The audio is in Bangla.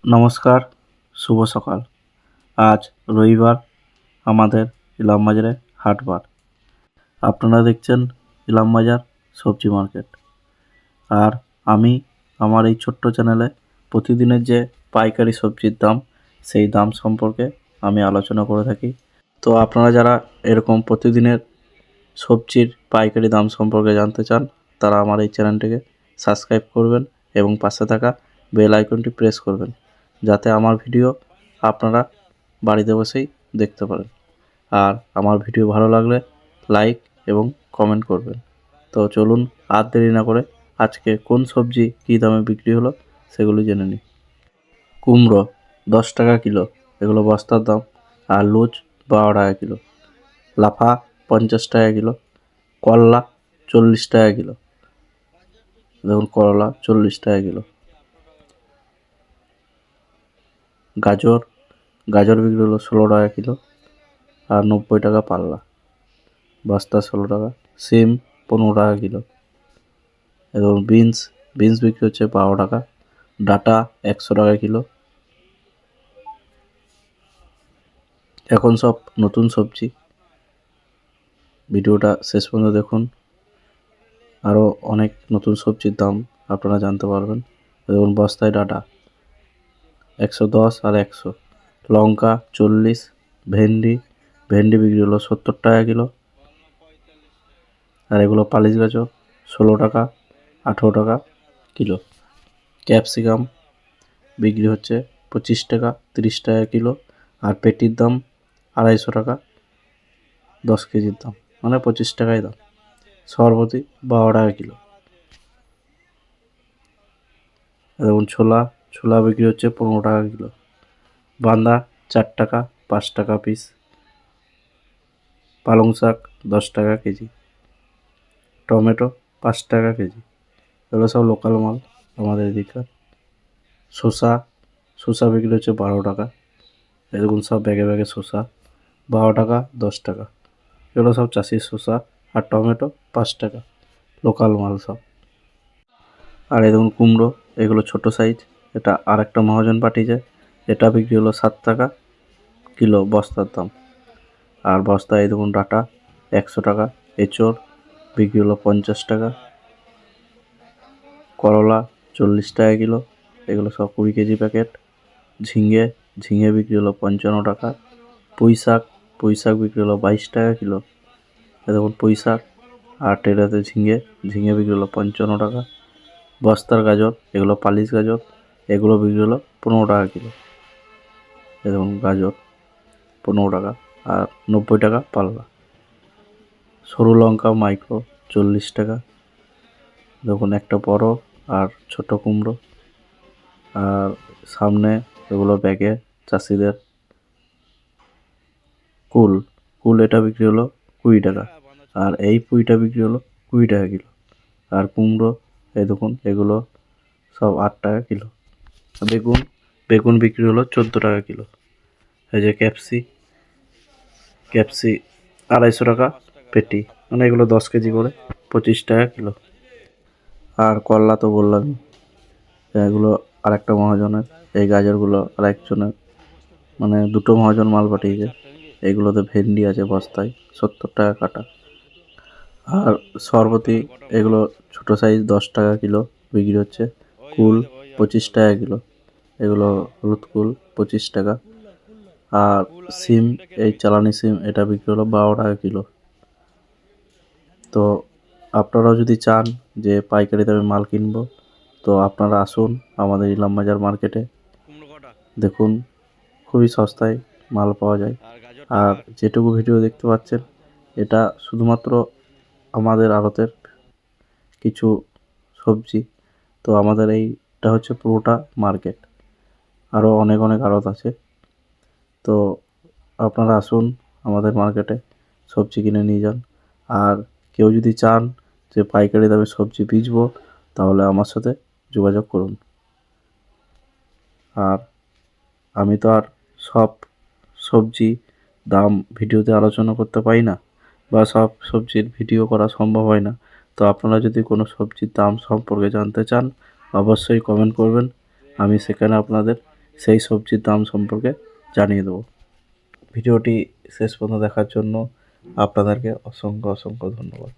নমস্কার, শুভ সকাল। আজ রবিবার, আমাদের ইলামবাজারে হাটবার। আপনারা দেখছেন ইলামবাজার সবজি মার্কেট। আর আমি আমার এই ছোট্ট চ্যানেলে প্রতিদিনের যে পাইকারি সবজির দাম, সেই দাম সম্পর্কে আমি আলোচনা করে থাকি। তো আপনারা যারা এরকম প্রতিদিনের সবজির পাইকারি দাম সম্পর্কে জানতে চান, তারা আমার এই চ্যানেলটিকে সাবস্ক্রাইব করবেন এবং পাশে থাকা বেল আইকনটি প্রেস করবেন, যাতে আমার ভিডিও আপনারা বাড়িতে বসেই দেখতে পারেন। আর আমার ভিডিও ভালো লাগলে লাইক এবং কমেন্ট করবেন। তো চলুন আর দেরি না করে আজকে কোন সবজি কী দামে বিক্রি হলো সেগুলি জেনে নিই। কুমড়ো 10 টাকা কিলো, এগুলো বস্তার দাম। আর লুচ 12 টাকা কিলো। লাফা 50 টাকা কিলো। করলা 40 টাকা কিলো। দেখুন করলা 40 টাকা কিলো। গাজর বিক্রি হলো 16 টাকা কিলো আর 90 টাকা পাল্লা, বস্তা 16 টাকা। সিম 15 টাকা কিলো। এবং বিনস বিক্রি হচ্ছে 12 টাকা। ডাটা 100 টাকা কিলো। এখন সব নতুন সবজি, ভিডিওটা শেষ পর্যন্ত দেখুন। আরও অনেক নতুন সবজির দাম আপনারা জানতে পারবেন। দেখুন বস্তায় ডাটা 110 আর 100। লঙ্কা 40। ভেন্ডি বিক্রি হলো 70 টাকা কিলো। আর এগুলো পালিশ গাজর 16 টাকা, 18 টাকা কিলো। ক্যাপসিকাম বিক্রি হচ্ছে 25 টাকা, 30 টাকা কিলো। আর পেটির দাম 250 টাকা, 10 কেজির দাম, মানে 25 টাকাই দাম। সরবতি 12 টাকা কিলো। এবং ছোলা বিক্রি হচ্ছে 15 টাকা কিলো। বাঁধা 4 টাকা, 5 টাকা পিস। পালং শাক 10 টাকা কেজি। টমেটো 5 টাকা কেজি। এগুলো সব লোকাল মাল আমাদের এদিককার। শসা বিক্রি হচ্ছে 12 টাকা। এরকম সব ব্যাগে শসা 12 টাকা, 10 টাকা। এগুলো সব চাষির শসা। আর টমেটো 5 টাকা, লোকাল মাল সব। আর এই দেখুন কুমড়ো, এগুলো ছোট সাইজ। এটা আর একটা মহাজন পাঠিয়েছে, এটা বিক্রি হলো 7 টাকা কিলো, বস্তার দাম। আর বস্তায় এই দেখুন ডাটা 100 টাকা। এঁচোড় বিক্রি হলো 50 টাকা। করলা 40 টাকা কিলো, এগুলো সব 20 কেজি প্যাকেট। ঝিঙে বিক্রি হলো 55 টাকা। পুঁই শাক বিক্রি হলো 22 টাকা কিলো। দেখুন পুঁই শাক। আর টেরাতে ঝিঙে বিক্রি হলো 55 টাকা। বস্তার গাজর, এগুলো পালিশ গাজর, এগুলো বিক্রি হলো 15 টাকা কিলো। দেখুন গাজর 15 টাকা আর 90 টাকা পাল্লা। সরু লঙ্কা মাইক্রো 40 টাকা। দেখুন একটা বড় আর ছোট কুমড়ো। আর সামনে এগুলো ব্যাগে চাষিদের। কুল এটা বিক্রি হলো 20 টাকা। আর এই পুঁইটা বিক্রি হলো 20 টাকা কিলো। আর কুমড়ো এই দেখুন, এগুলো সব 8 টাকা কিলো। বেগুন বিক্রি হলো 14 টাকা কিলো। এই যে ক্যাপসি 250 টাকা পেটি, মানে এগুলো 10 কেজি করে 25 টাকা কিলো। আর করলা তো বললামই, এগুলো আর একটা মহাজনের। এই গাজরগুলো আর একজনের, মানে দুটো মহাজন মাল পাঠিয়েছে। এগুলোতে ভেন্ডি আছে বস্তায় 70 টাকা কাটা। আর সরবতি, এগুলো ছোট সাইজ 10 টাকা কিলো বিক্রি হচ্ছে। কুল 25 টাকা কিলো, এগুলো হলুদ কুল 25 টাকা। আর সিম, এই চালানি সিম, এটা বিক্রি হলো 12 টাকা কিলো। তো আপনারাও যদি চান যে পাইকারি দামে মাল কিনবো, তো আপনারা আসুন আমাদের ইলামবাজার মার্কেটে। দেখুন খুবই সস্তায় মাল পাওয়া যায়। আর যেটুকু ভিডিও দেখতে পাচ্ছেন, এটা শুধুমাত্র আমাদের আড়তের কিছু সবজি। তো আমাদের এইটা হচ্ছে পুরোটা মার্কেট, আরও অনেক আড়ত আছে। তো আপনারা আসুন আমাদের মার্কেটে, সবজি কিনে নিয়ে যান। আর কেউ যদি চান যে পাইকারি দামে সবজি বেচবো, তাহলে আমার সাথে যোগাযোগ করুন। আর আমি তো আর সব সবজি দাম ভিডিওতে আলোচনা করতে পারি না, বা সব সবজির ভিডিও করা সম্ভব হয় না। তো আপনারা যদি কোনো সবজির দাম সম্পর্কে জানতে চান, অবশ্যই কমেন্ট করবেন। আমি সেখানে আপনাদের সেই সবজির দাম সম্পর্কে জানিয়ে দেবো। ভিডিওটি শেষ পর্যন্ত দেখার জন্য আপনাদেরকে অসংখ্য ধন্যবাদ।